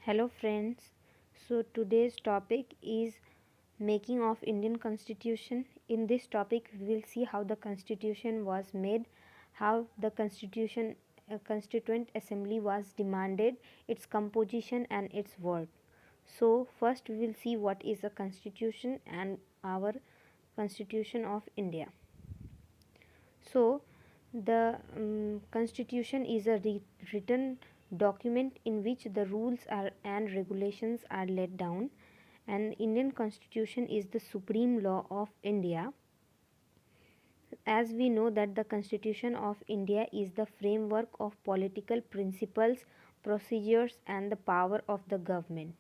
Hello friends. So today's topic is making of Indian Constitution. In this topic we will see how the constitution was made, how the constituent assembly was demanded, its composition and its work. So first we will see what is a constitution and our Constitution of India. So, the constitution is a written document in which the rules and regulations are laid down, and Indian constitution is the supreme law of India. As we know that the constitution of India is the framework of political principles, procedures and the power of the government.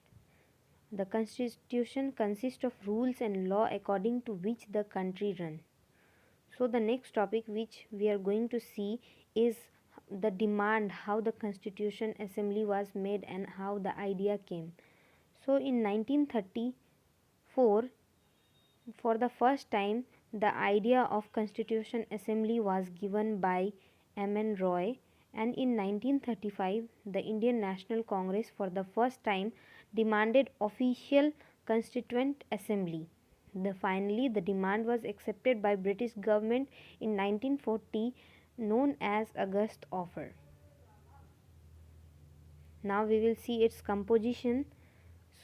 The constitution consists of rules and law according to which the country runs. So the next topic which we are going to see is the demand, how the Constitution Assembly was made and how the idea came. So in 1934, for the first time, the idea of Constitution Assembly was given by M.N. Roy, and in 1935, the Indian National Congress for the first time demanded official Constituent Assembly. Finally, the demand was accepted by British government in 1940, known as August Offer. Now we will see its composition.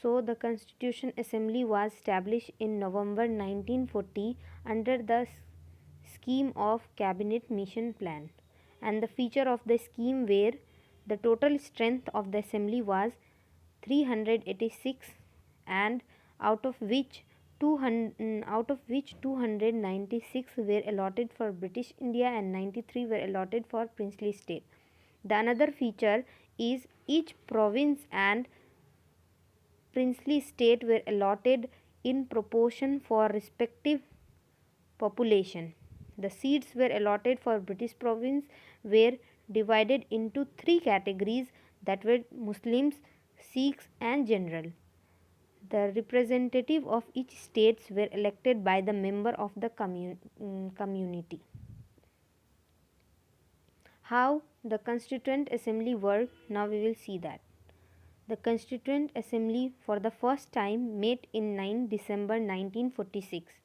So the Constitution Assembly was established in November 1940 under the scheme of Cabinet Mission Plan, and the feature of the scheme were the total strength of the assembly was 386, and out of which 296 were allotted for British India and 93 were allotted for princely state. The another feature is each province and princely state were allotted in proportion for respective population. The seats were allotted for British province were divided into three categories, that were Muslims, Sikhs and general. The representative of each states were elected by the member of the community. How the Constituent Assembly worked, now we will see that. The Constituent Assembly for the first time met in 9 December 1946,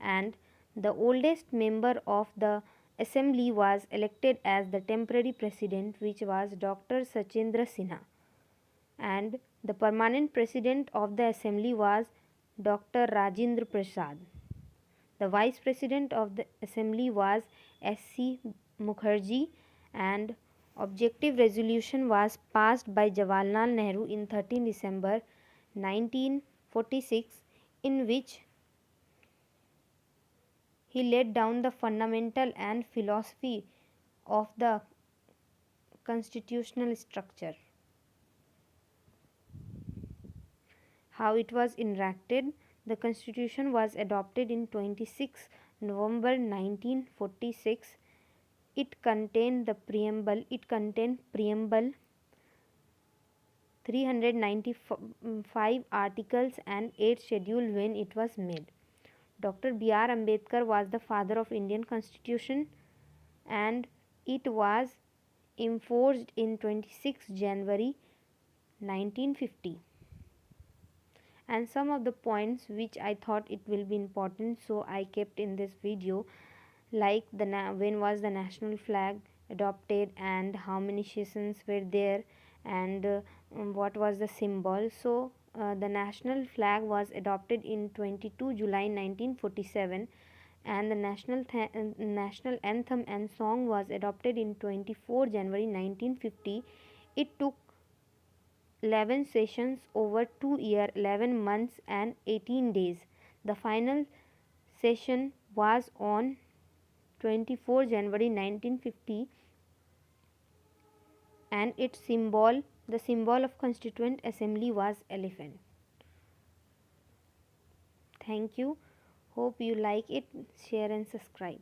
and the oldest member of the assembly was elected as the temporary president, which was Dr. Sachendra Sinha, and the permanent president of the assembly was Dr. Rajendra Prasad. The vice president of the assembly was S.C. Mukherjee, and objective resolution was passed by Jawaharlal Nehru in 13 December 1946, in which he laid down the fundamental and philosophy of the constitutional structure. How it was enacted, the constitution was adopted in 26 November 1946. It contained 395 articles and 8 schedules when it was made. Dr. B.R. Ambedkar was the father of Indian Constitution, and it was enforced in 26 January 1950. And some of the points which I thought it will be important, so I kept in this video, like when was the national flag adopted and how many sessions were there, and what was the symbol. So the national flag was adopted in 22 July 1947, and the national anthem and song was adopted in 24 January 1950. It took 11 sessions over 2 years, 11 months and 18 days. The final session was on 24 January 1950, and the symbol of Constituent Assembly was elephant. Thank you. Hope you like it. Share and subscribe.